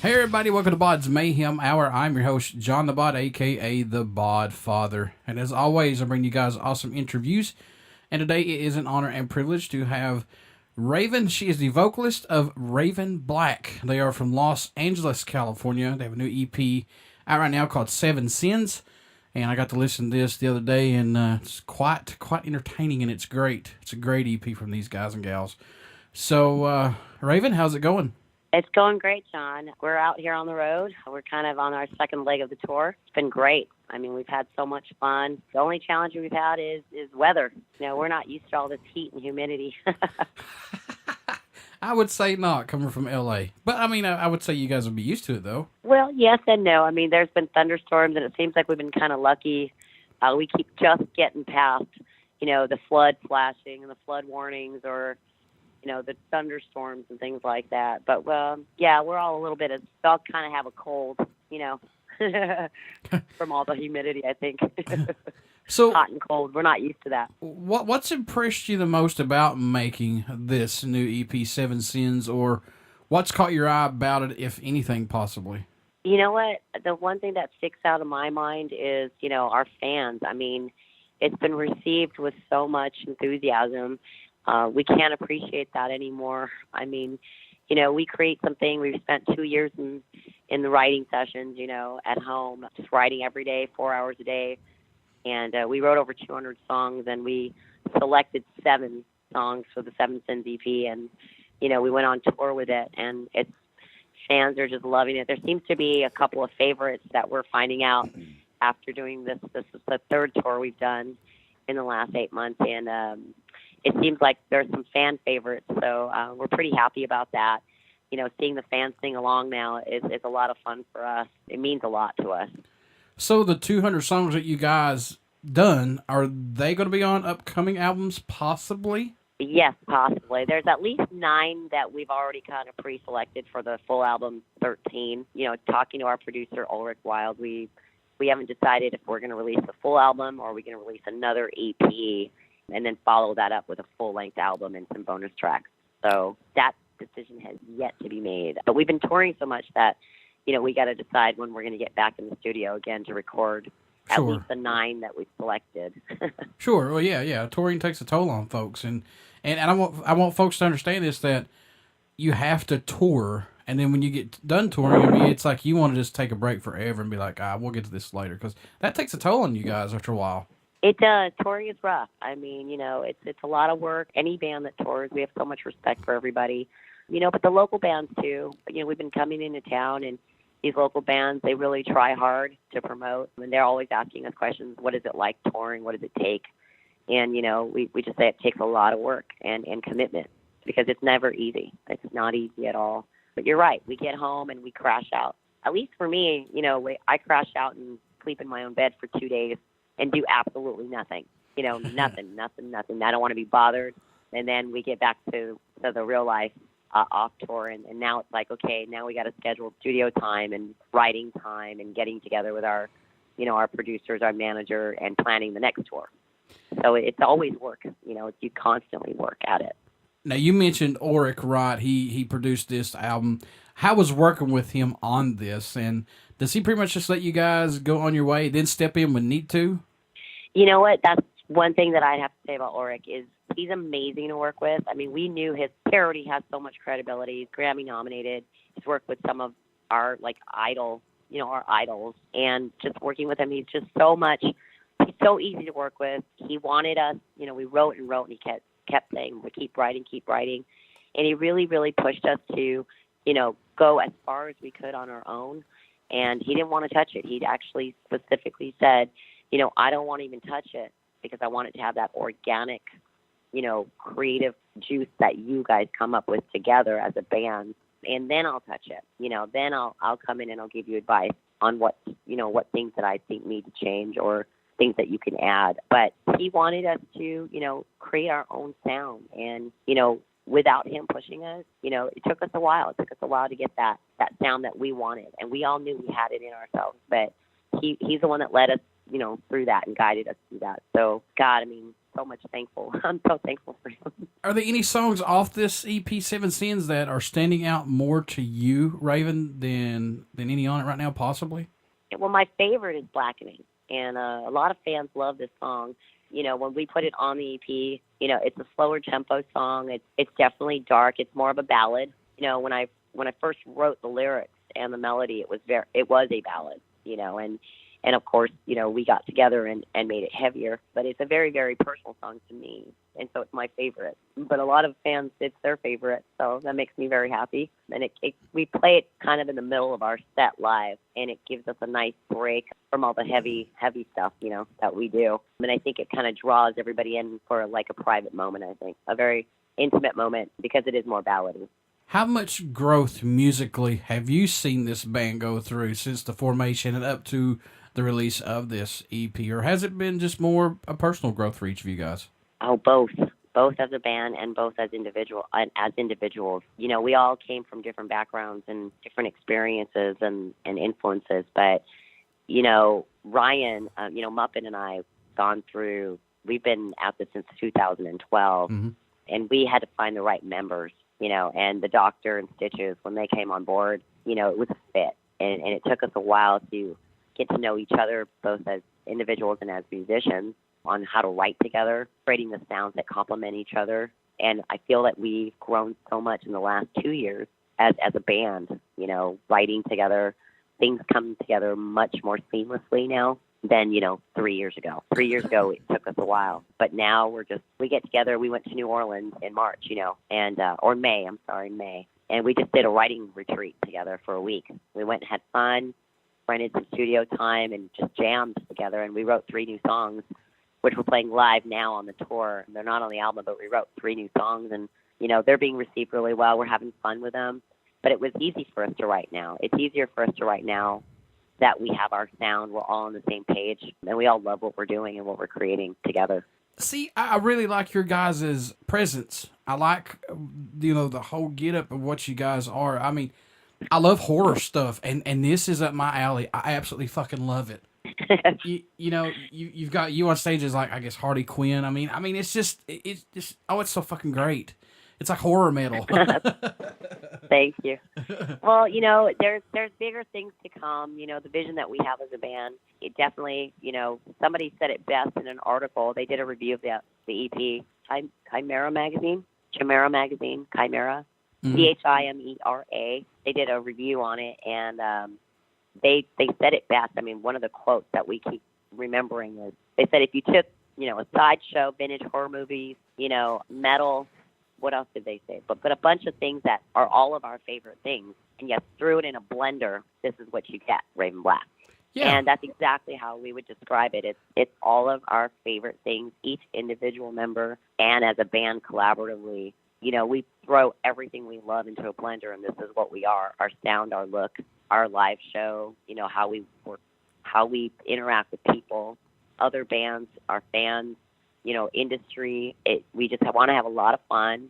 Hey everybody, welcome to BODS Mayhem Hour. I'm your host, John the Bod, aka the Bod Father. And as always, I bring you guys awesome interviews. And today it is an honor and privilege to have Raven. She is the vocalist of RavenBlack. They are from Los Angeles, California. They have a new EP out right now called SevenSins. And I got to listen to this the other day, and it's quite entertaining, and it's great. It's a great EP from these guys and gals. So, Raven, how's it going? It's going great, John. We're out here on the road. We're kind of on our second leg of the tour. It's been great. I mean, we've had so much fun. The only challenge we've had is weather. You know, we're not used to all this heat and humidity. I would say not, coming from L.A. But, I mean, I would say you guys would be used to it, though. Well, yes and no. I mean, there's been thunderstorms, and it seems like we've been kind of lucky. We keep just getting past, the flood flashing and the flood warnings, or the thunderstorms and things like that. But, yeah, we're all a little bit we all kind of have a cold, from all the humidity, I think. So hot and cold. We're not used to that. What's impressed you the most about making this new EP, SevenSins, or what's caught your eye about it, if anything, possibly? You know what? The one thing that sticks out in my mind is, our fans. I mean, it's been received with so much enthusiasm. We can't appreciate that anymore. I mean, we create something. We've spent 2 years in the writing sessions, at home, just writing every day, 4 hours a day. And we wrote over 200 songs, and we selected 7 songs for the SevenSins EP. And, we went on tour with it, and fans are just loving it. There seems to be a couple of favorites that we're finding out after doing this. This is the 3rd tour we've done in the last 8 months. And it seems like there's some fan favorites. So we're pretty happy about that. Seeing the fans sing along now is a lot of fun for us. It means a lot to us. So the 200 songs that you guys done, are they going to be on upcoming albums, possibly? Yes, possibly. There's at least 9 that we've already kind of pre-selected for the full album, 13. Talking to our producer, Auric Rot, we haven't decided if we're going to release the full album or we're going to release another EP and then follow that up with a full-length album and some bonus tracks. So that decision has yet to be made. But we've been touring so much that we got to decide when we're going to get back in the studio again to record at least the 9 that we selected. Sure. Well, yeah. Touring takes a toll on folks, and I want folks to understand this, that you have to tour, and then when you get done touring, I mean, it's like you want to just take a break forever and be like, we'll get to this later, because that takes a toll on you guys after a while. It does. Touring is rough. I mean, it's a lot of work. Any band that tours, we have so much respect for everybody. But the local bands too. We've been coming into town, and these local bands, they really try hard to promote, and they're always asking us questions. What is it like touring? What does it take? And, we just say it takes a lot of work and commitment, because it's never easy. It's not easy at all. But you're right. We get home and we crash out. At least for me, I crash out and sleep in my own bed for 2 days and do absolutely nothing. Nothing. I don't want to be bothered. And then we get back to the real life. Off tour, and now it's like, okay, now we got to schedule studio time and writing time and getting together with our producers, our manager, and planning the next tour. So it's always work. You constantly work at it. Now, you mentioned Auric Rot. He produced this album. How was working with him on this? And does he pretty much just let you guys go on your way, then step in when need to? You know what? That's one thing that I'd have to say about Auric is he's amazing to work with. I mean, we knew his parody has so much credibility. He's Grammy nominated. He's worked with some of our our idols, and just working with him, he's just he's so easy to work with. He wanted us, we wrote, and he kept saying, we keep writing. And he really, really pushed us to, go as far as we could on our own. And he didn't want to touch it. He'd actually specifically said, I don't want to even touch it, because I want it to have that organic, creative juice that you guys come up with together as a band. And then I'll touch it. Then I'll come in and I'll give you advice on what things that I think need to change or things that you can add. But he wanted us to, create our own sound. And, without him pushing us, it took us a while. It took us a while to get that sound that we wanted. And we all knew we had it in ourselves. But he's the one that led us, through that and guided us through that. So, God, I mean, so much thankful. I'm so thankful for him. Are there any songs off this EP, Seven Sins, that are standing out more to you, Raven, than any on it right now, possibly? Well, my favorite is Blackening, and a lot of fans love this song. You know, when we put it on the EP, you know, it's a slower tempo song. It's definitely dark. It's more of a ballad. You know, when I first wrote the lyrics and the melody, it was a ballad. You know, and of course, you know, we got together and made it heavier. But it's a very, very personal song to me, and so it's my favorite. But a lot of fans, it's their favorite, so that makes me very happy. And we play it kind of in the middle of our set live, and it gives us a nice break from all the heavy stuff, you know, that we do. And I think it kind of draws everybody in for like a private moment, I think, a very intimate moment, because it is more ballady. How much growth musically have you seen this band go through since the formation and up to the release of this EP? Or has it been just more a personal growth for each of you guys? Oh, both. Both as a band and both as individuals. You know, we all came from different backgrounds and different experiences and influences. But, you know, Ryan, you know, Muppet and I we've been at this since 2012, and we had to find the right members. You know, and the Doctor and Stitches, when they came on board, you know, it was a fit. And it took us a while to get to know each other, both as individuals and as musicians, on how to write together, creating the sounds that complement each other. And I feel that we've grown so much in the last 2 years as a band, you know, writing together. Things come together much more seamlessly now than, you know, 3 years ago. 3 years ago, it took us a while. But now we get together. We went to New Orleans in March, you know, and, or May. And we just did a writing retreat together for a week. We went and had fun, rented some studio time, and just jammed together. And we wrote 3 new songs, which we're playing live now on the tour. They're not on the album, but we wrote 3 new songs, and, you know, they're being received really well. We're having fun with them. But it was easy for us to write now. It's easier for us to write now that we have our sound, we're all on the same page, and we all love what we're doing and what we're creating together. See, I really like your guys' presence. I like, you know, the whole get-up of what you guys are. I mean, I love horror stuff, and this is up my alley. I absolutely fucking love it. you know, you've got you on stages like, I guess, Harley Quinn. I mean, it's just, it's so fucking great. It's like horror metal. Thank you. Well, you know, there's bigger things to come. You know, the vision that we have as a band, it definitely, you know, somebody said it best in an article. They did a review of the EP, Chimera magazine, Chimera, CHIMERA. They did a review on it, and they said it best. I mean, one of the quotes that we keep remembering is, they said, if you took, you know, a sideshow, vintage horror movies, you know, metal, what else did they say? But a bunch of things that are all of our favorite things, and yet threw it in a blender, this is what you get, RavenBlack. Yeah. And that's exactly how we would describe it. It's all of our favorite things, each individual member, and as a band collaboratively. You know, we throw everything we love into a blender, and this is what we are: our sound, our look, our live show, you know, how we work, how we interact with people, other bands, our fans, you know, industry. We just want to have a lot of fun.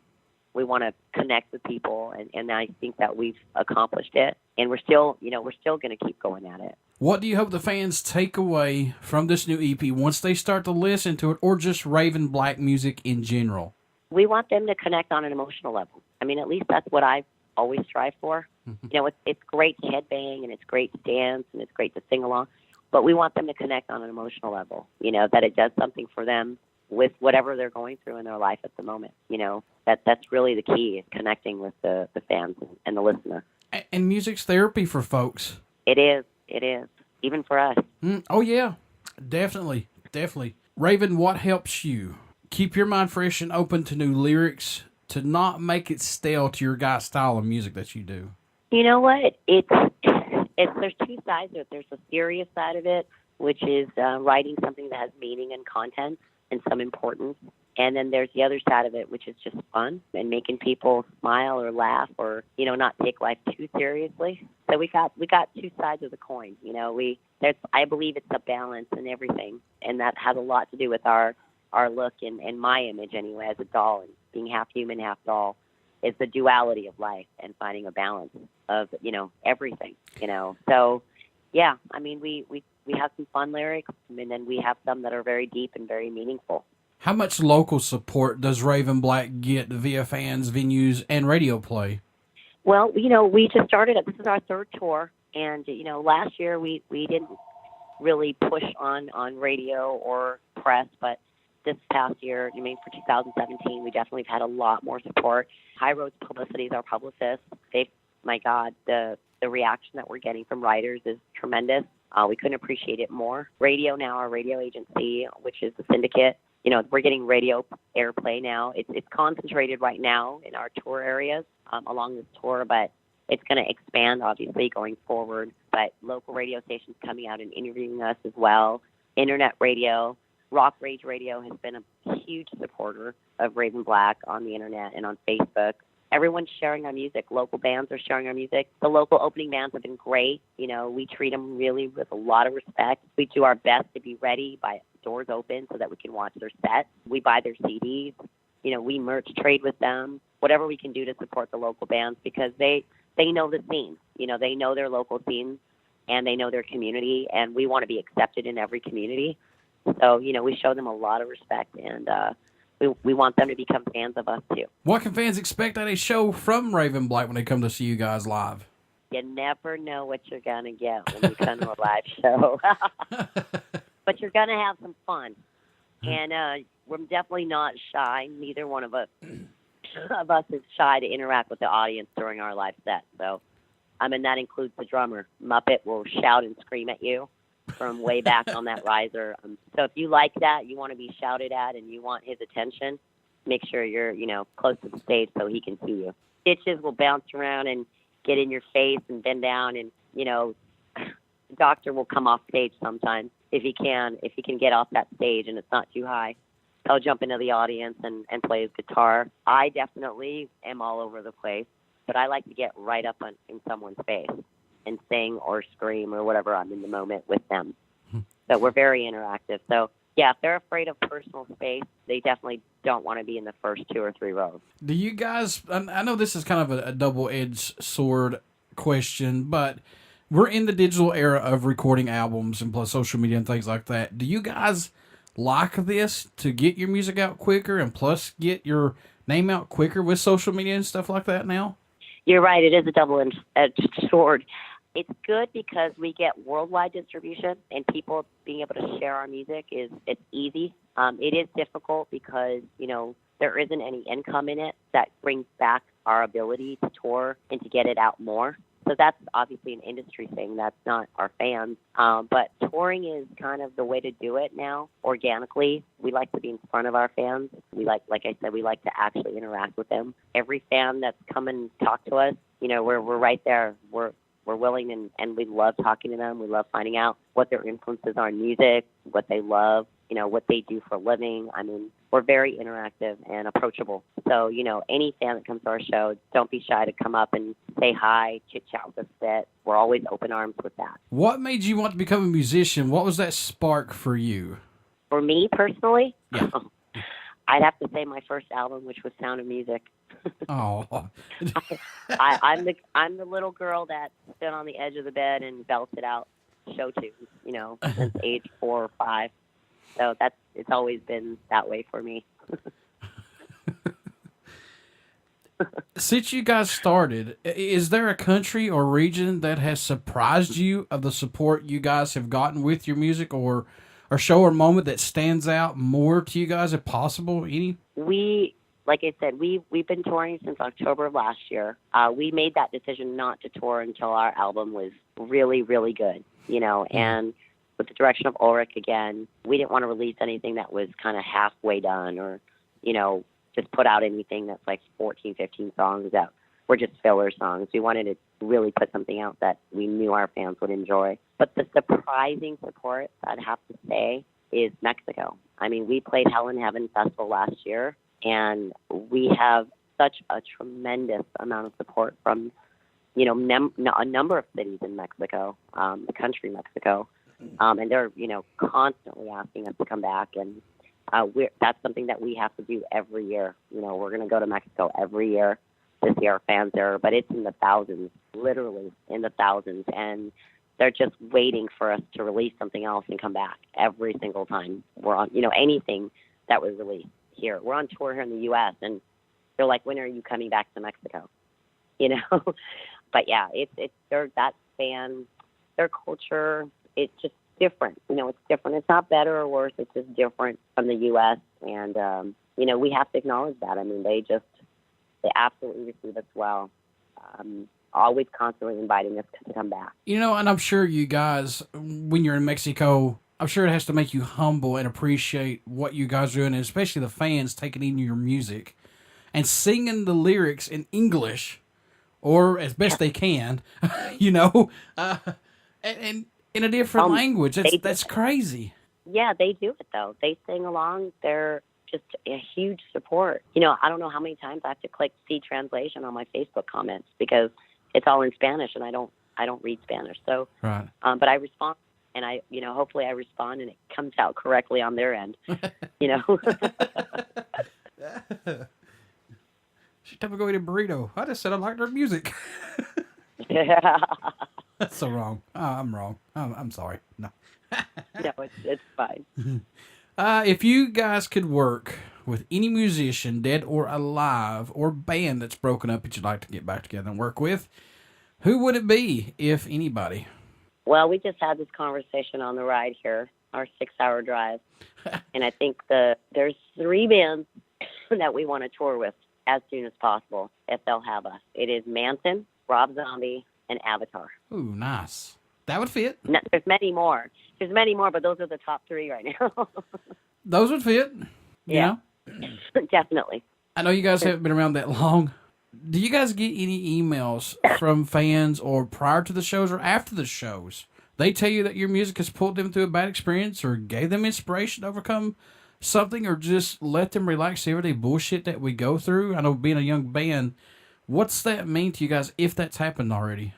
We want to connect with people, and I think that we've accomplished it. And we're still going to keep going at it. What do you hope the fans take away from this new EP once they start to listen to it, or just RavenBlack music in general? We want them to connect on an emotional level. I mean, at least that's what I always strive for. Mm-hmm. You know, it's great to headbang, and it's great to dance, and it's great to sing along, but we want them to connect on an emotional level, you know, that it does something for them with whatever they're going through in their life at the moment. You know, that's really the key, is connecting with the fans and the listener. And music's therapy for folks. It is, even for us. Oh, yeah, definitely. Raven, what helps you keep your mind fresh and open to new lyrics, to not make it stale to your guys' style of music that you do? You know what? It's there's 2 sides of it. There's the serious side of it, which is writing something that has meaning and content and some importance. And then there's the other side of it, which is just fun and making people smile or laugh, or, you know, not take life too seriously. So we got 2 sides of the coin. You know, I believe it's a balance in everything, and that has a lot to do with our look and my image anyway as a doll, and being half human, half doll. It's the duality of life and finding a balance of, you know, everything, you know. So, yeah, I mean, we have some fun lyrics, and then we have some that are very deep and very meaningful. How much local support does RavenBlack get via fans, venues, and radio play? Well, we just started it. This is our third tour, and last year we didn't really push on radio or press, but this past year, for 2017, we definitely have had a lot more support. High Road's publicity is our publicist. My God, the reaction that we're getting from writers is tremendous. We couldn't appreciate it more. Radio now, our radio agency, which is the Syndicate, we're getting radio airplay now. It's concentrated right now in our tour areas along this tour, but it's going to expand, obviously, going forward. But local radio stations coming out and interviewing us as well. Internet radio, Rock Rage Radio has been a huge supporter of RavenBlack on the internet and on Facebook. Everyone's sharing our music. Local bands are sharing our music. The local opening bands have been great. We treat them really with a lot of respect. We do our best to be ready by doors open so that we can watch their set. We buy their CDs. We merch trade with them. Whatever we can do to support the local bands because they know the scene. They know their local scene and they know their community, and we want to be accepted in every community. So, we show them a lot of respect, and we want them to become fans of us, too. What can fans expect at a show from RavenBlack when they come to see you guys live? You never know what you're going to get when you come to a live show. But you're going to have some fun. And we're definitely not shy. Neither one of us is shy to interact with the audience during our live set. So, that includes the drummer. Muppet will shout and scream at you from way back on that riser. So if you like that, you want to be shouted at and you want his attention, make sure you're, close to the stage so he can see you. Stitches will bounce around and get in your face and bend down, and, the doctor will come off stage sometimes if he can get off that stage and it's not too high. He'll jump into the audience and play his guitar. I definitely am all over the place, but I like to get right up in someone's face and sing or scream or whatever I'm in the moment with them. So we're very interactive. So, yeah, if they're afraid of personal space, they definitely don't want to be in the first 2 or 3 rows. Do you guys, I know this is kind of a double-edged sword question, but we're in the digital era of recording albums and plus social media and things like that. Do you guys like this to get your music out quicker and plus get your name out quicker with social media and stuff like that now? You're right. It is a double-edged sword. It's good because we get worldwide distribution, and people being able to share our music it's easy. It is difficult because, there isn't any income in it that brings back our ability to tour and to get it out more. So that's obviously an industry thing. That's not our fans. But touring is kind of the way to do it now, organically. We like to be in front of our fans. Like I said, we like to actually interact with them. Every fan that's come and talked to us, we're right there. We're willing and we love talking to them. We love finding out what their influences are in music, what they love, what they do for a living. We're very interactive and approachable. So, any fan that comes to our show, don't be shy to come up and say hi, chit-chat with us a bit. We're always open arms with that. What made you want to become a musician? What was that spark for you? For me, personally? Yeah. I'd have to say my first album, which was Sound of Music. Oh. I'm the little girl that stood on the edge of the bed and belted out show tunes, since age 4 or 5. So it's always been that way for me. Since you guys started, is there a country or region that has surprised you of the support you guys have gotten with your music, or show or moment that stands out more to you guys, if possible? Any? Like I said, we've been touring since October of last year. We made that decision not to tour until our album was really, really good, and with the direction of Auric again, we didn't want to release anything that was kind of halfway done or, just put out anything that's like 14, 15 songs that were just filler songs. We wanted to really put something out that we knew our fans would enjoy. But the surprising support, I'd have to say, is Mexico. We played Hell in Heaven Festival last year, and we have such a tremendous amount of support from, a number of cities in Mexico, the country Mexico. And they're, constantly asking us to come back. And that's something that we have to do every year. We're going to go to Mexico every year to see our fans there. But it's in the thousands, literally in the thousands. And they're just waiting for us to release something else and come back every single time we're on, anything that was released here. We're on tour here in the U.S., and they're like, when are you coming back to Mexico? You know? But yeah, it's that band, their culture, it's just different. You know, it's different. It's not better or worse. It's just different from the U.S. And, you know, we have to acknowledge that. I mean, they absolutely receive us well. Always constantly inviting us to come back. You know, and I'm sure you guys, when you're in Mexico, I'm sure it has to make you humble and appreciate what you guys are doing, and especially the fans taking in your music and singing the lyrics in English, or as best they can, you know, and in a different language. That's crazy. Yeah, they do it, though. They sing along. They're just a huge support. You know, I don't know how many times I have to click see translation on my Facebook comments because it's all in Spanish, and I don't read Spanish. So, right. But I respond, and hopefully I respond, and it comes out correctly on their end. You know. She told me to go eat a burrito. I just said I liked her music. Yeah. That's so wrong. Oh, I'm wrong. I'm sorry. No. No, it's fine. If you guys could work with any musician, dead or alive, or band that's broken up that you'd like to get back together and work with, who would it be, if anybody? Well, we just had this conversation on the ride here, our 6-hour drive. And I think there's 3 bands that we want to tour with as soon as possible, if they'll have us. It is Manson, Rob Zombie, and Avatar. Ooh, nice. That would fit. No, there's many more, but those are the top 3 right now. Those would fit. Yeah. Definitely. I know you guys haven't been around that long. Do you guys get any emails from fans or prior to the shows or after the shows? They tell you that your music has pulled them through a bad experience or gave them inspiration to overcome something, or just let them relax the everyday bullshit that we go through? I know, being a young band, what's that mean to you guys if that's happened already?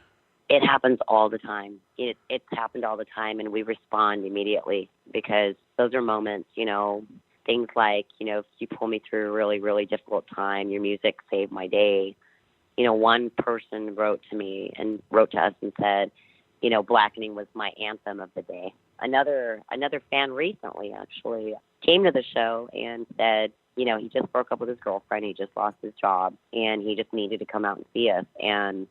It happens all the time. It's happened all the time, and we respond immediately because those are moments, you know, things like, you know, if you pull me through a really, really difficult time, your music saved my day. You know, one person wrote to us and said, you know, Blackening was my anthem of the day. Another fan recently actually came to the show and said, you know, he just broke up with his girlfriend, he just lost his job, and he just needed to come out and see us. And,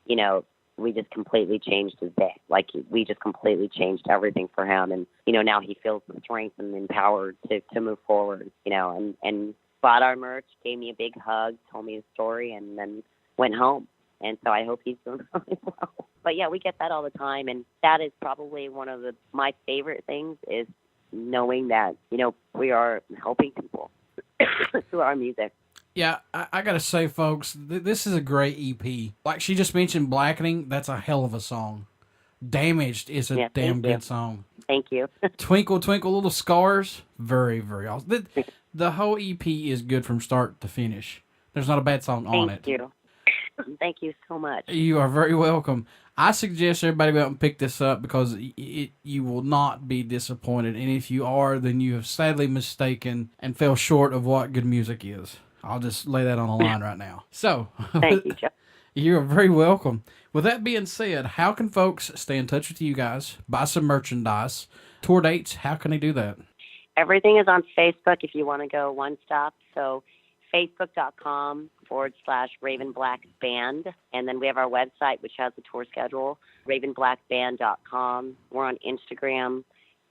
you know, we just completely changed his day. Like, we just completely changed everything for him. And, you know, now he feels the strength and empowered to move forward, you know, and bought our merch, gave me a big hug, told me his story, and then went home. And so I hope he's doing really well. But yeah, we get that all the time. And that is probably one of my favorite things, is knowing that, you know, we are helping people through our music. Yeah, I got to say, folks, this is a great EP. Like she just mentioned, Blackening, that's a hell of a song. Damaged is a damn good song. Thank you. Twinkle, Twinkle, Little Stars, very, very awesome. The whole EP is good from start to finish. There's not a bad song on it. Thank you. Thank you so much. You are very welcome. I suggest everybody go out and pick this up because you will not be disappointed. And if you are, then you have sadly mistaken and fell short of what good music is. I'll just lay that on the line right now. So, thank you, Joe. You're very welcome. With that being said, how can folks stay in touch with you guys, buy some merchandise, tour dates? How can they do that? Everything is on Facebook if you want to go one stop. So facebook.com/RavenBlack Band. And then we have our website, which has the tour schedule, RavenBlackBand.com. We're on Instagram,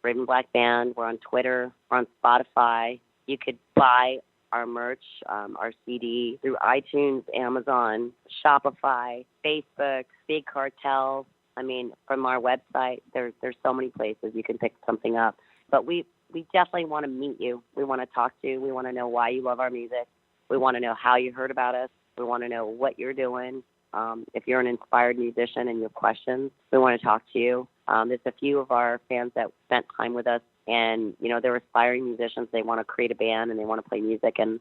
RavenBlack Band. We're on Twitter. We're on Spotify. You could buy our merch, our CD, through iTunes, Amazon, Shopify, Facebook, Big Cartel. I mean, from our website, there's so many places you can pick something up. But we definitely want to meet you. We want to talk to you. We want to know why you love our music. We want to know how you heard about us. We want to know what you're doing. If you're an inspired musician and you have questions, we want to talk to you. There's a few of our fans that spent time with us, and, you know, they're aspiring musicians. They want to create a band and they want to play music. And,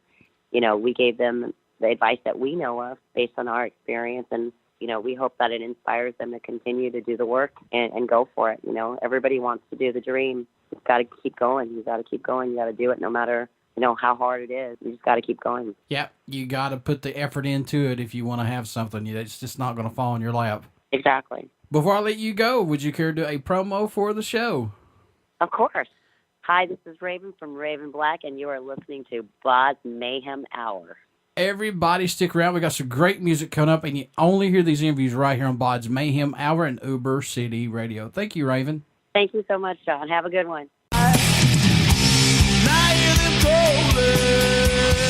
you know, we gave them the advice that we know of based on our experience. And, you know, we hope that it inspires them to continue to do the work and go for it. You know, everybody wants to do the dream. You've got to keep going. You got to keep going. You got to do it no matter, you know, how hard it is. You just got to keep going. Yeah, you got to put the effort into it if you want to have something. It's just not going to fall in your lap. Exactly. Before I let you go, would you care to do a promo for the show? Of course. Hi, this is Raven from RavenBlack, and you are listening to BODS Mayhem Hour. Everybody stick around. We got some great music coming up, and you only hear these interviews right here on BODS Mayhem Hour and Uber City Radio. Thank you, Raven. Thank you so much, John. Have a good one. Now you're the golden.